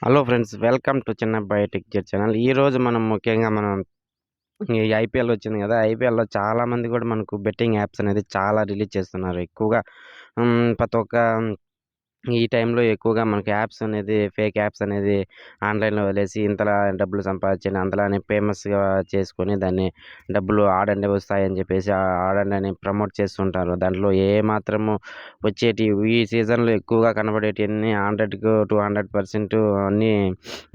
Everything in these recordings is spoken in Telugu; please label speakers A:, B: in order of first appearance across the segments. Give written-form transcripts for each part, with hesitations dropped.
A: Hello friends, welcome to Chinnabbayi tech jet channel. ఈరోజు మనం ముఖ్యంగా ఈ ఐపీఎల్ వచ్చింది గదా! ఐపీఎల్‌లో చాలామంది గూడా మనకు బెట్టింగ్ యాప్స్ అనేది చాలా రిలీజ్ చేస్తున్నారు. ఎక్కువగా ప్రతి ఒక్క ఈ టైంలో ఎక్కువగా మనకి యాప్స్ అనేది ఫేక్ యాప్స్ అనేది ఆన్‌లైన్‌లో వదిలేసి ఇంతలా డబ్బులు సంపాదించండి, అంతలానే ఫేమస్‌గా చేసుకొని దాన్ని డబ్బులు ఆడండి వస్తాయని చెప్పేసి ఆడండి అని ప్రమోట్ చేస్తుంటారు. దాంట్లో ఏ మాత్రము వచ్చేటివి ఈ సీజన్‌లో ఎక్కువగా కనబడేటియన్నీ 100-200% అన్నీ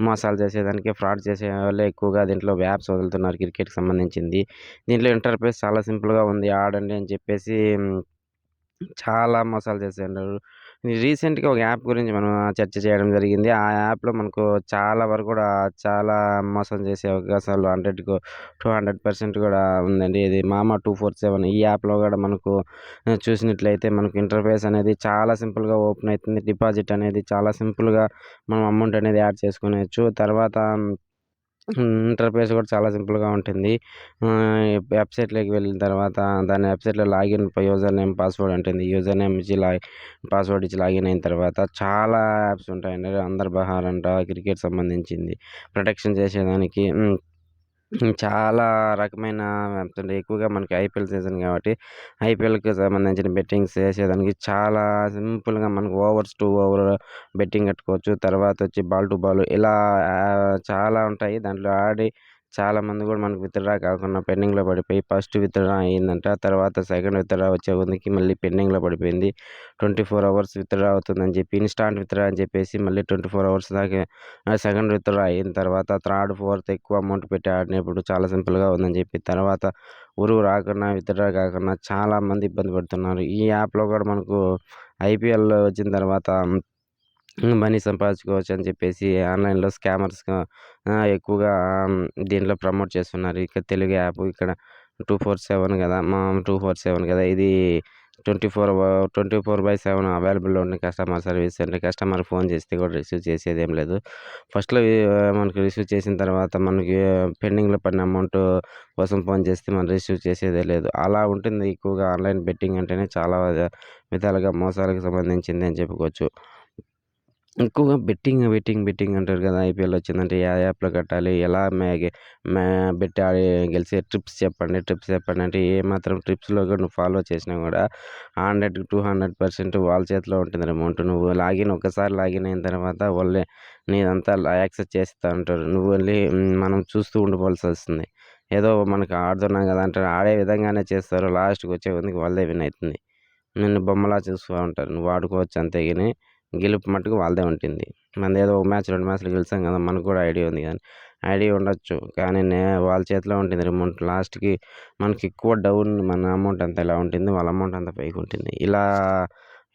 A: మోసాలు చేసేదానికి ఫ్రాడ్ చేసేవాళ్ళే ఎక్కువగా దీంట్లో యాప్స్ వదులుతున్నారు క్రికెట్‌కి సంబంధించింది. దీంట్లో ఇంటర్ఫేస్ చాలా సింపుల్‌గా ఉంది. ఆడండి అని చెప్పేసి చాలా మోసాలు చేసేయున్నారు. రీసెంట్‌గా ఒక యాప్ గురించి మనం చర్చ చేయడం జరిగింది. ఆ యాప్‌లో మనకు చాలా వరకు కూడా చాలా మోసం చేసే అవకాశాలు 100-200% కూడా ఉందండి. ఇది మామా 247 ఈ యాప్‌లో కూడా మనకు చూసినట్లయితే మనకు ఇంటర్ఫేస్ అనేది చాలా సింపుల్‌గా ఓపెన్ అయితుంది. డిపాజిట్ అనేది చాలా సింపుల్‌గా మనం అమౌంట్ అనేది యాడ్ చేసుకొనేయొచ్చు. తర్వాత ఇంటర్ఫేస్ కూడా చాలా సింపుల్‌గా ఉంటుంది. వెబ్‌సైట్‌లోకి వెళ్ళిన తర్వాత దాని వెబ్‌సైట్‌లో లాగిన్ యూజర్ నేమ్, పాస్వర్డ్ ఉంటుంది. యూజర్ నేమ్ ఇచ్చి పాస్వర్డ్ ఇచ్చి లాగిన్ అయిన తర్వాత చాలా యాప్స్ ఉంటాయండి. అందర్ బహార్ అంట క్రికెట్ సంబంధించింది. ప్రొటెక్షన్ చేసేదానికి చాలా రకమైన యాప్స్ ఉంటాయి. ఎక్కువగా మనకి ఐపీఎల్ సీజన్ కాబట్టి ఐపీఎల్‌కి సంబంధించిన బెట్టింగ్స్ చేసేదానికి చాలా సింపుల్‌గా మనకు ఓవర్స్ 2 ఓవర్ బెట్టింగ్ కట్టుకోవచ్చు. తర్వాత వచ్చి బాల్ టు బాల్ ఇలా చాలా ఉంటాయి. దాంట్లో ఆడి చాలామంది కూడా మనకు విత్‌డ్రా కాకుండా పెండింగ్‌లో పడిపోయి ఫస్ట్ విత్‌డ్రా అయిందంట. తర్వాత సెకండ్ విత్‌డ్రా వచ్చే కొద్దికి మళ్ళీ పెండింగ్‌లో పడిపోయింది. 24 అవర్స్ విత్‌డ్రా అవుతుందని చెప్పి ఇన్‌స్టాంట్ విత్‌డ్రా అని చెప్పేసి మళ్ళీ 24 అవర్స్ దాకా సెకండ్ విత్‌డ్రా అయిన తర్వాత థర్డ్, ఫోర్త్ ఎక్కువ అమౌంట్ పెట్టి ఆడినప్పుడు చాలా సింపుల్‌గా ఉందని చెప్పి తర్వాత ఉరువు రాకుండా విత్‌డ్రా కాకుండా చాలామంది ఇబ్బంది పడుతున్నారు. ఈ యాప్‌లో కూడా మనకు ఐపీఎల్ వచ్చిన తర్వాత మనీ సంపాదించుకోవచ్చని చెప్పేసి ఆన్‌లైన్‌లో స్కామర్స్‌గా ఎక్కువగా దీంట్లో ప్రమోట్ చేస్తున్నారు. ఇక తెలుగు యాప్ ఇక్కడ 247 గదా! 247 గదా! ఇది 24/7 అవైలబుల్‌లో ఉన్న కస్టమర్ సర్వీస్ అండి. కస్టమర్ ఫోన్ చేస్తే కూడా రిసీవ్ చేసేదేం లేదు. ఫస్ట్‌లో మనకు రిసీవ్ చేసిన తర్వాత మనకి పెండింగ్‌లో పడిన అమౌంట్ కోసం ఫోన్ చేస్తే మనం రిసీవ్ చేసేదే లేదు. అలా ఉంటుంది ఎక్కువగా ఆన్‌లైన్ బెట్టింగ్ అంటేనే చాలా విధాలుగా మోసాలకు సంబంధించింది అని చెప్పుకోవచ్చు. ఎక్కువగా బెట్టింగ్ అంటారు కదా! ఐపీఎల్ వచ్చిందంటే ఏ యాప్‌లో కట్టాలి? ఎలా మే బెట్ ఆడి గెలిసే ట్రిప్స్ చెప్పండి అంటే ఏ మాత్రం ట్రిప్స్‌లో కూడా నువ్వు ఫాలో చేసినా కూడా 100-200% వాళ్ళ చేతిలో ఉంటుంది రిమోట్. నువ్వు ఒక్కసారి లాగిన్ అయిన తర్వాత వాళ్ళే నీదంతా యాక్సెస్ చేస్తా ఉంటారు. నువ్వు ఓన్లీ మనం చూస్తూ ఉండిపోవాల్సొస్తుంది. ఏదో మనకు ఆడుతున్నాం కదా! అంటే ఆడే విధంగానే చేస్తారు. లాస్ట్‌కి వచ్చే కొద్దికి వాళ్ళదే విన్ అయితుంది. నిన్ను బొమ్మలా చూస్తూ ఉంటారు. నువ్వు ఆడుకోవచ్చు అంతే గాని గెలుపు మట్టుకు వాళ్ళదే ఉంటుంది. మనదేదో ఒక మ్యాచ్, 2 మ్యాచ్‌లు గెలిసాం కదా! మనకు కూడా ఐడియా ఉంది గాని ఐడియా ఉండొచ్చు. కానీ వాళ్ళ చేతిలో ఉంటుంది రిమోట్. లాస్ట్‌కి మనకి ఎక్కువ డౌన్ మన అమౌంట్ అంతా ఇలా ఉంటుంది. వాళ్ళ అమౌంట్ అంతా పైకుంటుంది. ఇలా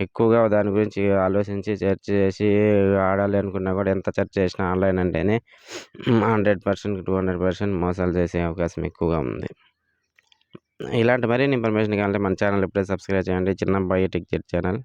A: ఎక్కువగా దాని గురించి ఆలోచించి సెర్చ్ చేసి ఆడాలి అనుకున్నా కూడా ఎంత సెర్చ్ చేసినా ఆన్‌లైన్ అంటేనే 100%, 200% మోసాలు చేసే అవకాశం ఎక్కువగా ఉంది. ఇలాంటి మరిన్ని ఇన్ఫర్మేషన్ కావాలంటే మన ఛానల్ ఇప్పుడే సబ్స్క్రైబ్ చేయండి. చిన్నబ్బాయి టెక్ జెట్ ఛానల్.